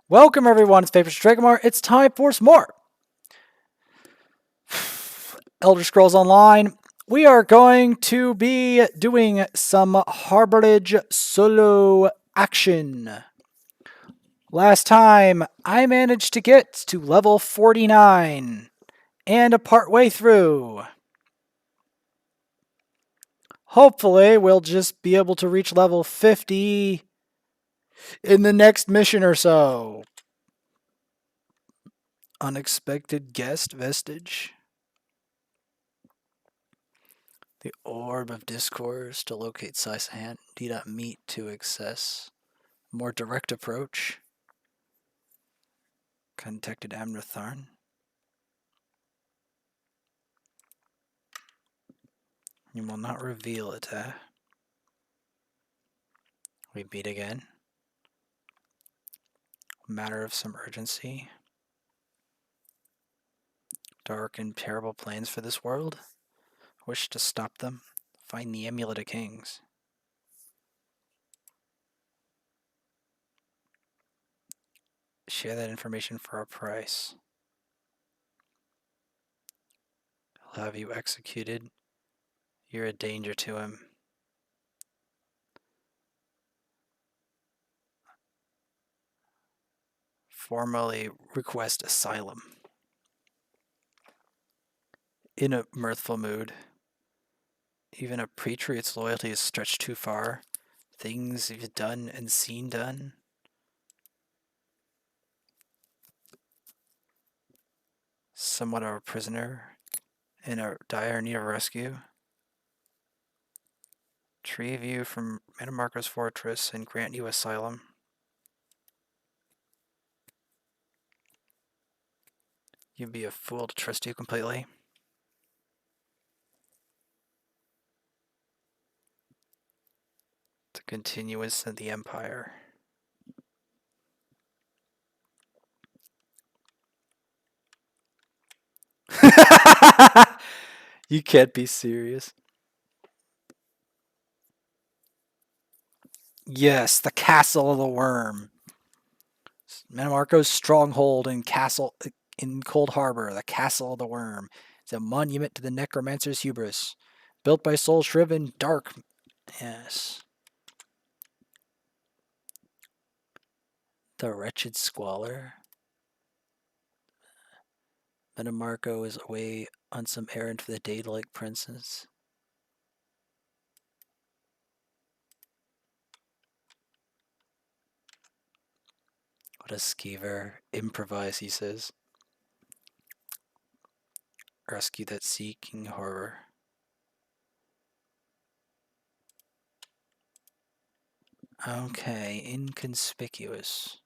Welcome everyone, it's Papers Dragomar. It's time for some more Elder Scrolls Online. We are going to be doing some Harborage solo action. Last time, I managed to get to level 49 and a part way through. Hopefully, we'll just be able to reach level 50 in the next mission or so. Unexpected guest vestige. The orb of discourse to locate Sysant. Do not meet to access. More direct approach. Contacted Amratharn. You will not reveal it, eh? We meet again. Matter of some urgency. Dark and terrible plans for this world. Wish to stop them. Find the Amulet of Kings. Share that information for a price. He'll have you executed. You're a danger to him. Formally request asylum. In a mirthful mood. Even a patriot's loyalty is stretched too far. Things you've done and seen done. Somewhat of a prisoner in a dire need of rescue. Retrieve you from Metamarco's fortress and grant you asylum. You'd be a fool to trust you completely. The continuance of the Empire. You can't be serious. Yes, the Castle of the Worm. Metamarco's stronghold and castle in Cold Harbor, the Castle of the Worm. It's a monument to the necromancer's hubris. Built by soul-shriven dark. Yes. The wretched squalor. Metamarco is away on some errand for the Daedalic princes. What a skeever. Improvise, he says. Rescue that seeking horror. Okay, inconspicuous.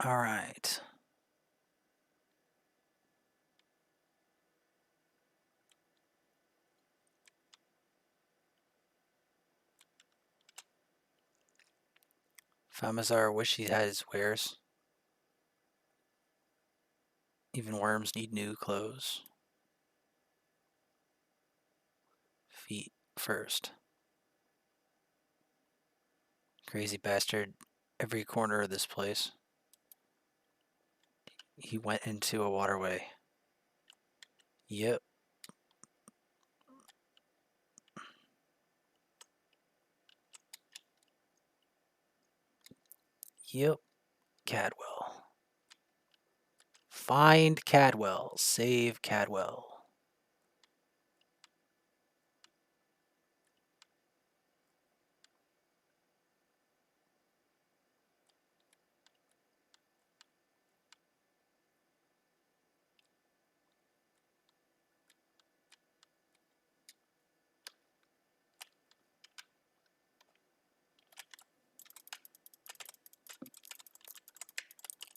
Alright. Famazar wish he had his wares. Even worms need new clothes. Feet first. Crazy bastard. Every corner of this place. He went into a waterway. Yep. Yep. Cadwell. Find Cadwell. Save Cadwell.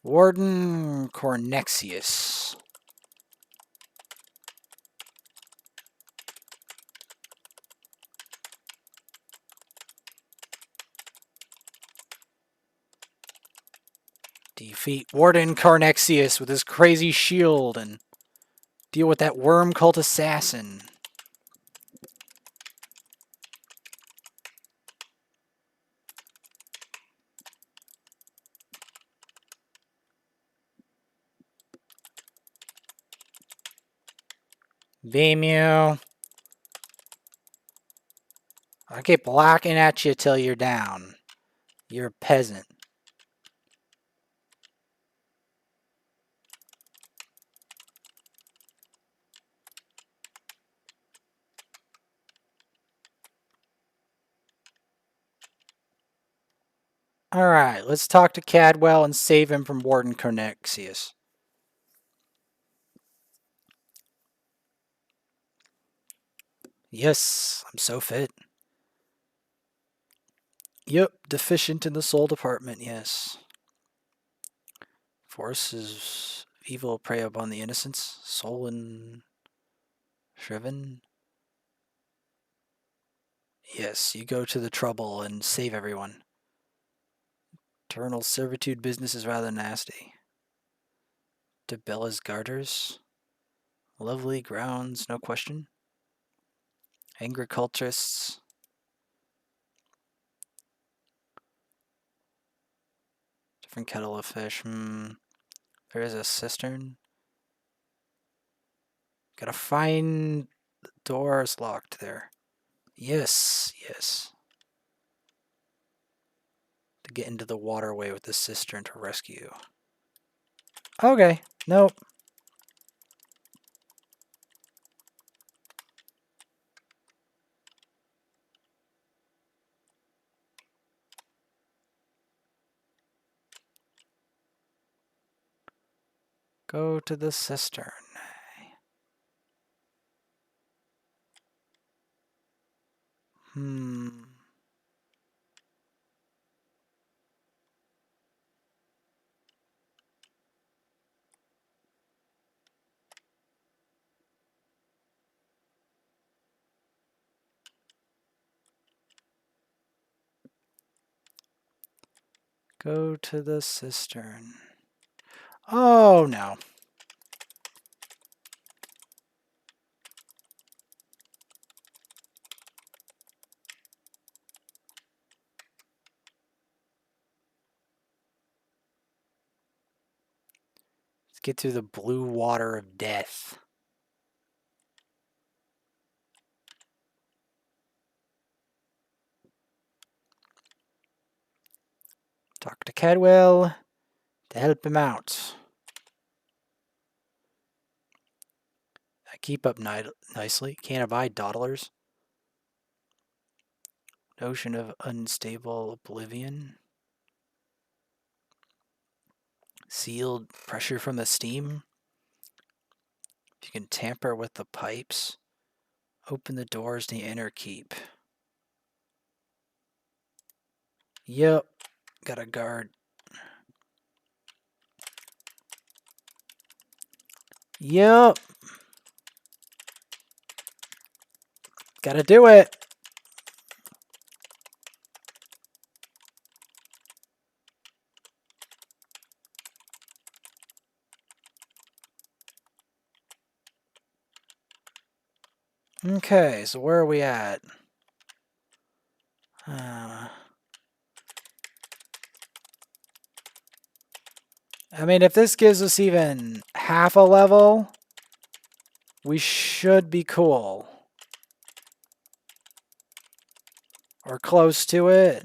Warden Cornexius. Defeat Warden Cornexius with his crazy shield and deal with that worm cult assassin. Beam you. I keep locking at you till you're down. You're a peasant. Alright, let's talk to Cadwell and save him from Warden Cornexius. Yes, I'm so fit. Yep, deficient in the soul department, yes. Force is evil prey upon the innocents, soul and shriven. Yes, you go to the trouble and save everyone. Eternal servitude business is rather nasty. To Bella's garters. Lovely grounds, no question. Agriculturists. Different kettle of fish. There is a cistern. Gotta find the doors locked there. Yes, yes. To get into the waterway with the cistern to rescue. Okay, nope. Go to the cistern. Go to the cistern. Oh, no. Let's get through the blue water of death. Talk to Cadwell to help him out. I keep up nicely. Can't abide dawdlers. Notion of unstable oblivion. Sealed pressure from the steam. If you can tamper with the pipes, open the doors to the inner keep. Yep, got a guard. Yep. Gotta do it. Okay, so where are we at? I mean, if this gives us even half a level, we should be cool. Or close to it.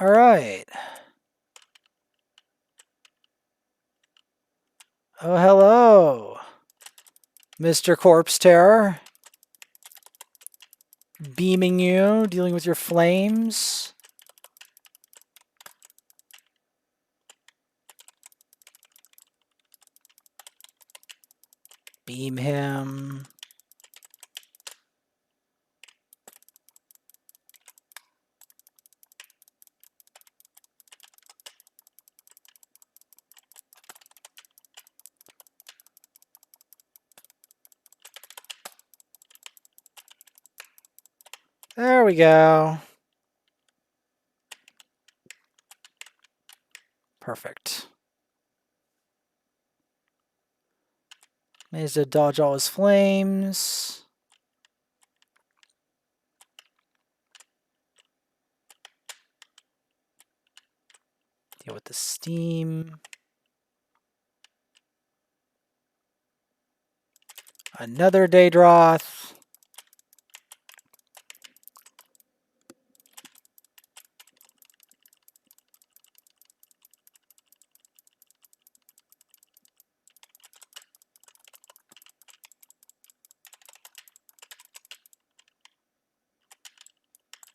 Alright. Oh, hello, Mr. Corpse Terror. Beaming you, dealing with your flames. Beam him. There we go. Perfect. Managed to dodge all his flames. Deal with the steam. Another Daedroth.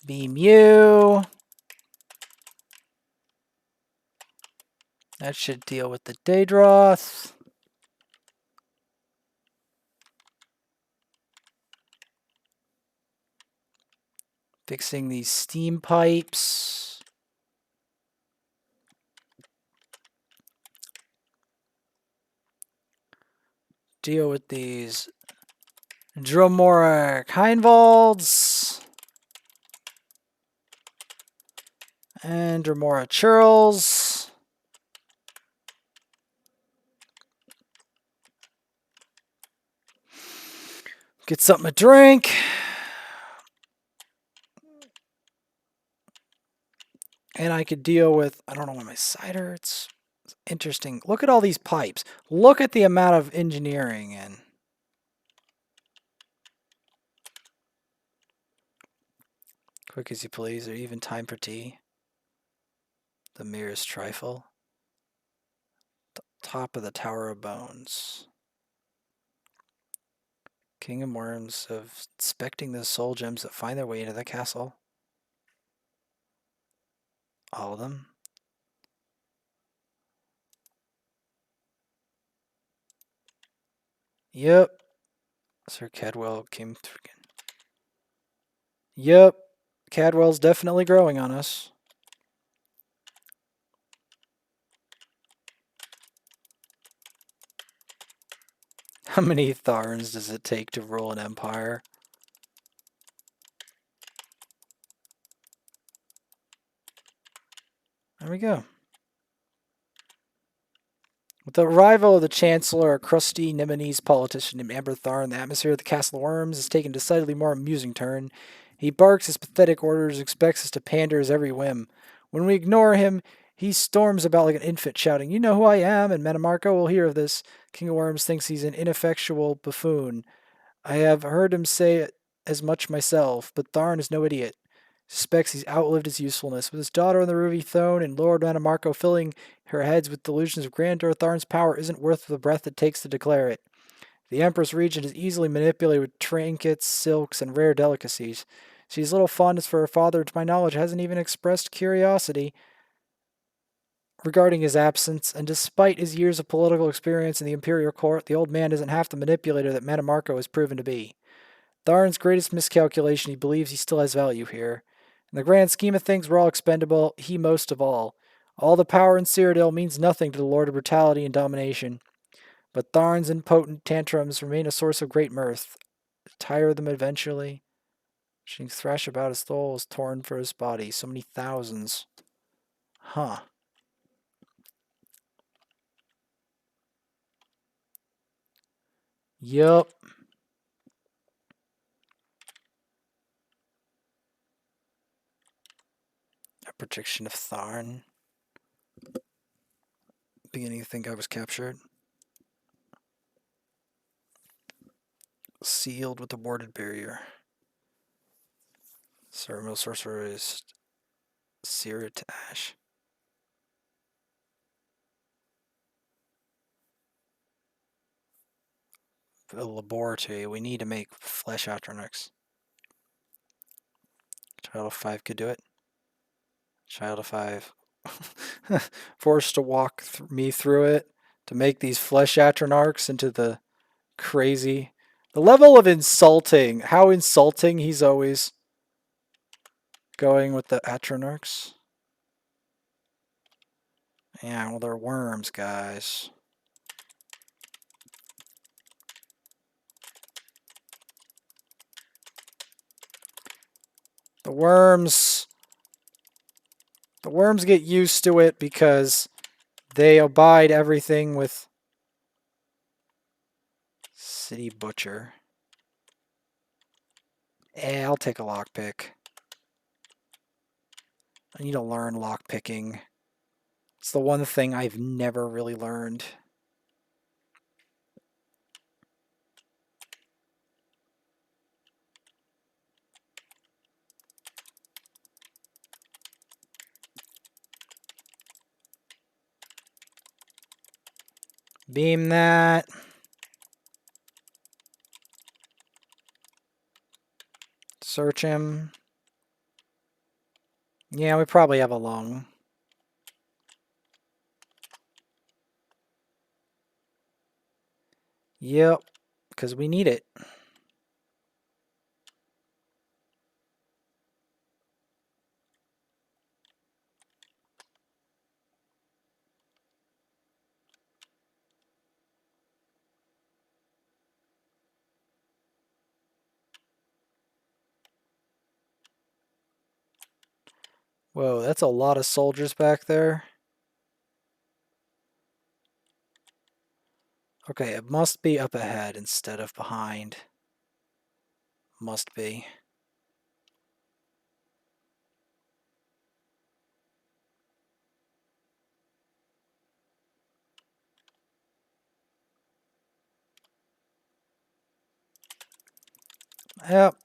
Beam you. That should deal with the Daedroth. Fixing these steam pipes. Deal with these Dromoric Heinwalds. And Dromora Churls. Get something to drink. And I could deal with, I don't know why my cider, it's interesting. Look at all these pipes. Look at the amount of engineering in. Quick as you please, or even time for tea. The merest trifle. Top of the Tower of Bones. King of Worms of inspecting the soul gems that find their way into the castle. All of them. Yep. Sir Cadwell came through again. Yep. Cadwell's definitely growing on us. How many Tharns does it take to rule an empire? There we go. With the arrival of the Chancellor, a crusty Nemesis politician named Amber Tharn, the atmosphere of the Castle of Worms has taken a decidedly more amusing turn. He barks his pathetic orders, expects us to pander his every whim. When we ignore him, he storms about like an infant, shouting, "You know who I am," and Metamarco will hear of this. King of Worms thinks he's an ineffectual buffoon. I have heard him say it as much myself, but Tharn is no idiot. Suspects he's outlived his usefulness. With his daughter on the ruby throne and Lord Metamarco filling her heads with delusions of grandeur, Tharn's power isn't worth the breath it takes to declare it. The Empress region is easily manipulated with trinkets, silks, and rare delicacies. She has little fondness for her father, to my knowledge, hasn't even expressed curiosity regarding his absence, and despite his years of political experience in the imperial court, the old man isn't half the manipulator that Metamarco has proven to be. Tharn's greatest miscalculation, he believes he still has value here. In the grand scheme of things, we're all expendable, he most of all. All the power in Cyrodiil means nothing to the Lord of Brutality and Domination. But Tharn's impotent tantrums remain a source of great mirth. Tire them eventually. She thrash about his soul is torn for his body. So many thousands. Huh. Yup. A projection of Tharn. Beginning to think I was captured. Sealed with a warded barrier. Ceremonial sorcerer is seared to ash. The laboratory. We need to make flesh atronachs. Child of 5 could do it. Child of 5. Forced to walk me through it to make these flesh atronachs into the crazy. The level of insulting. How insulting he's always going with the atronachs. Yeah, well, they're worms, guys. The worms get used to it because they abide everything with City Butcher. I'll take a lockpick. I need to learn lockpicking. It's the one thing I've never really learned. Beam that. Search him. Yeah, we probably have a lung. Yep, because we need it. Whoa, that's a lot of soldiers back there. Okay, it must be up ahead instead of behind. Must be. Yep.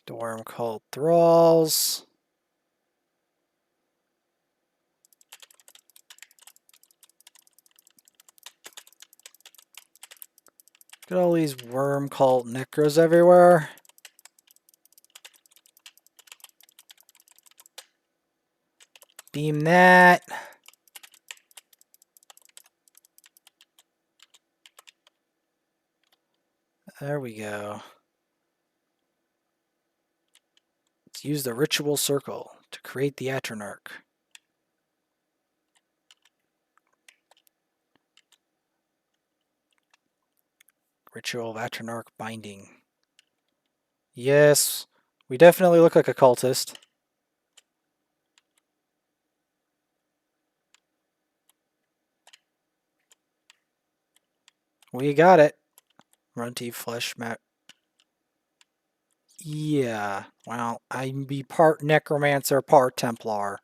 Dorm called Thralls. Got all these worm cult necros everywhere. Beam that. There we go. Let's use the ritual circle to create the Atronarch. Ritual of Atronarch binding. Yes, we definitely look like a cultist. We got it. Runty flesh mat. Yeah, well, I'd be part necromancer, part Templar.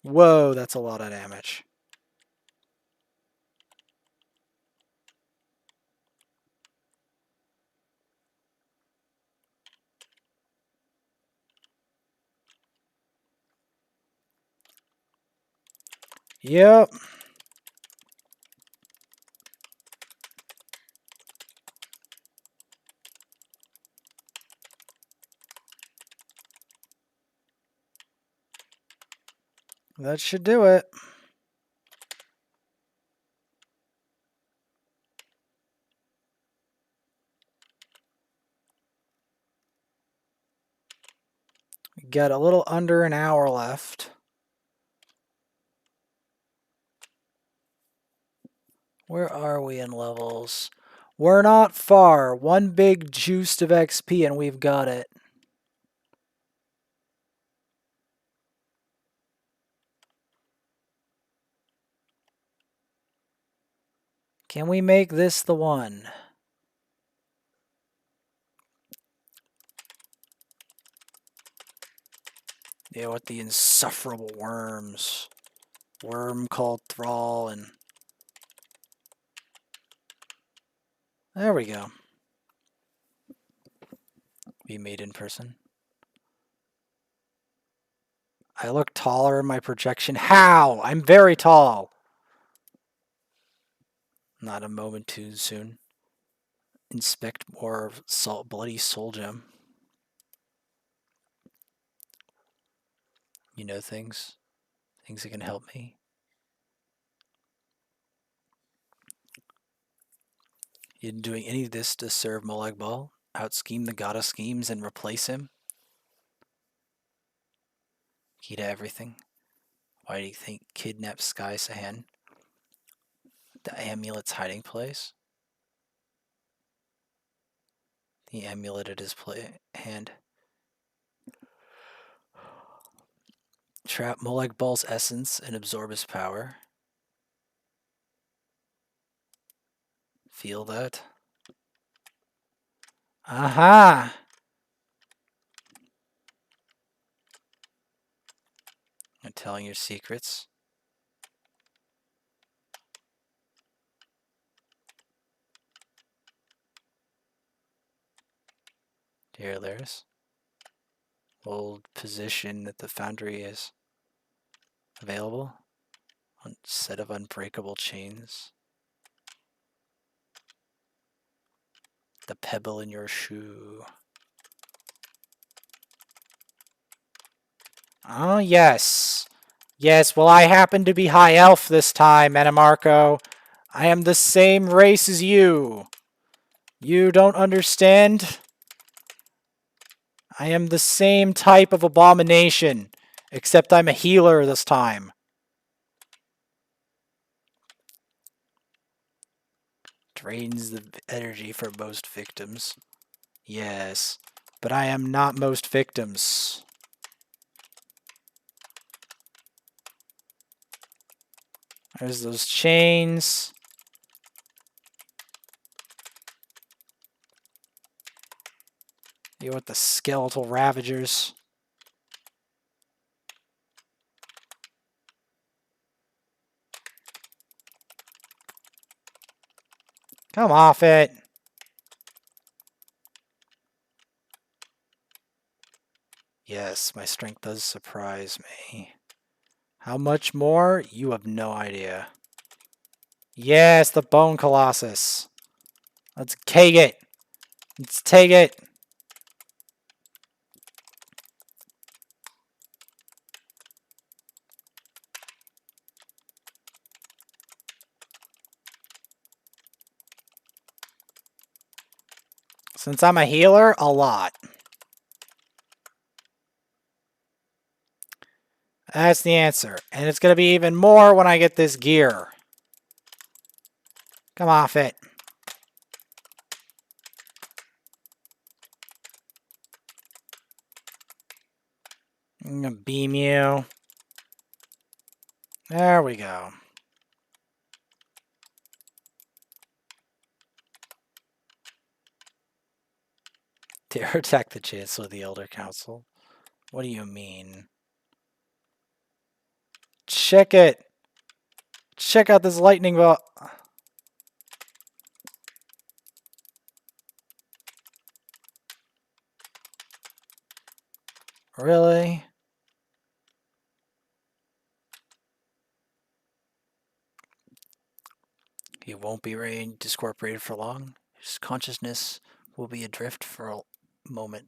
Whoa, that's a lot of damage. Yep. That should do it. We got a little under an hour left. Where are we in levels? We're not far. One big juice of XP and we've got it. Can we make this the one? Yeah, with the insufferable worms. Worm called Thrall and... There we go. Be made in person. I look taller in my projection. How? I'm very tall. Not a moment too soon. Inspect more of bloody soul gem. You know things. Things that can help me. You doing any of this to serve Molag Bal? Out-scheme the god of schemes and replace him? Key to everything. Why do you think kidnapped Sky Sahan? The amulet's hiding place? The amulet at his hand. Trap Molag Ball's essence and absorb his power. Feel that? Aha! I'm telling your secrets. Here, there's old position that the foundry is available. On set of unbreakable chains. The pebble in your shoe. Oh, yes. Yes, well, I happen to be High Elf this time, Anamarco. I am the same race as you. You don't understand? I am the same type of abomination, except I'm a healer this time. Drains the energy for most victims. Yes, but I am not most victims. There's those chains. You want the skeletal ravagers. Come off it. Yes, my strength does surprise me. How much more? You have no idea. Yes, the Bone Colossus. Let's take it. Let's take it. Since I'm a healer, a lot. That's the answer. And it's going to be even more when I get this gear. Come off it. I'm going to beam you. There we go. Dare attack the Chancellor of the Elder Council. What do you mean? Check it. Check out this lightning bolt. Really? He won't be discorporated for long. His consciousness will be adrift for a moment.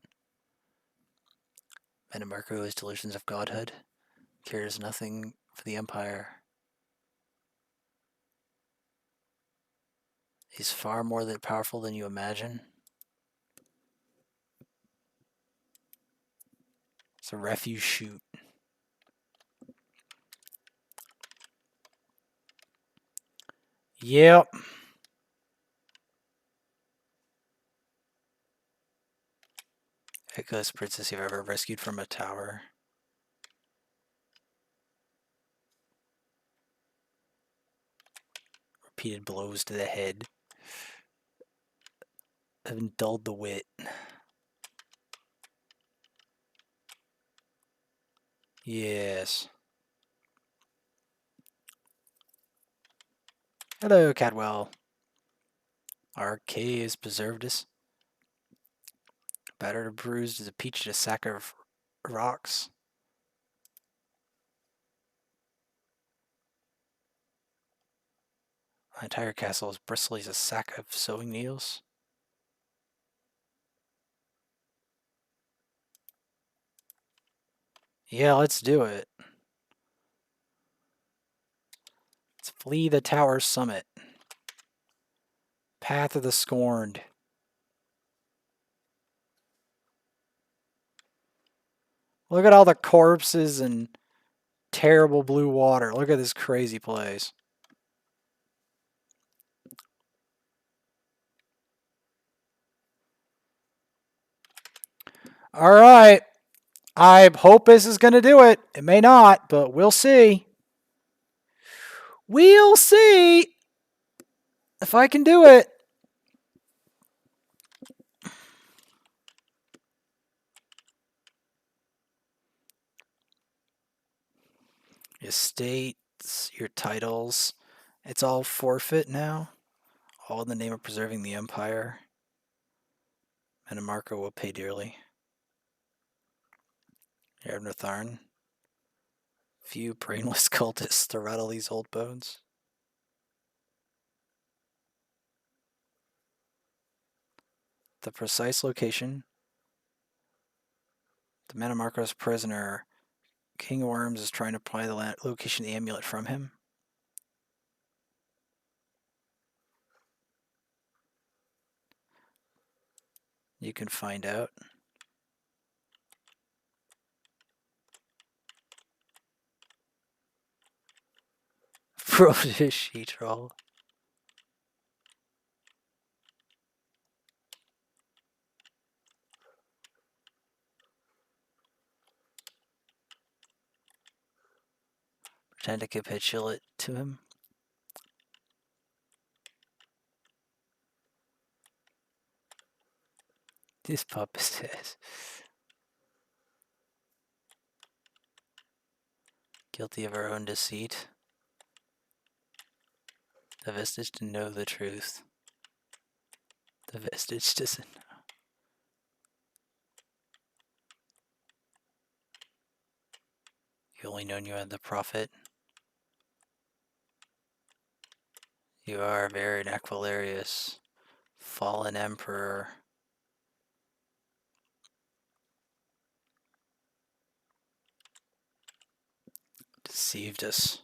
Metamarco, his delusions of godhood, cares nothing for the Empire. He's far more powerful than you imagine. It's a refuse chute. Yep. Echo's princess you've ever rescued from a tower. Repeated blows to the head have dulled the wit. Yes. Hello, Cadwell. Our K is preserved us. Battered or bruised as a peach in a sack of rocks. My entire castle is bristly as a sack of sewing needles. Yeah, let's do it. Let's flee the tower's summit. Path of the Scorned. Look at all the corpses and terrible blue water. Look at this crazy place. All right. I hope this is going to do it. It may not, but we'll see. We'll see if I can do it. Your estates, your titles, it's all forfeit now. All in the name of preserving the empire. Metamarco will pay dearly. Erebnatharn. Few brainless cultists to rattle these old bones. The precise location. The Metamarco's prisoner, King Worms, is trying to pry the location of the amulet from him. You can find out. Brodish she-troll. Pretend to capitulate to him. This pup is his. Guilty of our own deceit. The vestige to know the truth. The vestige doesn't know. You only known you had the prophet. You are very Aquilarius, fallen emperor. Deceived us.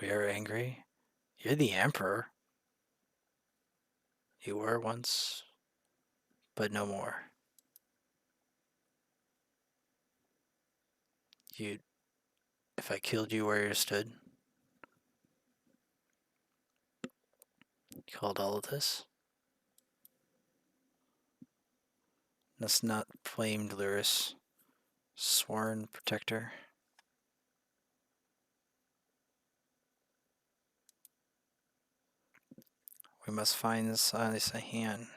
We are angry. You're the emperor. You were once, but no more. You, if I killed you where you stood, called all of this. That's not flamed Luris, sworn protector. We must find this hand.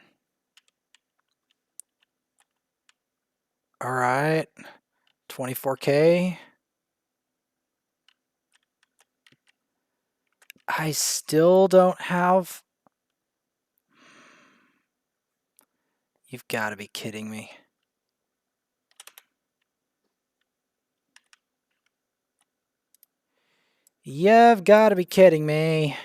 Alright. 24K. I still don't have... You've got to be kidding me. You've got to be kidding me.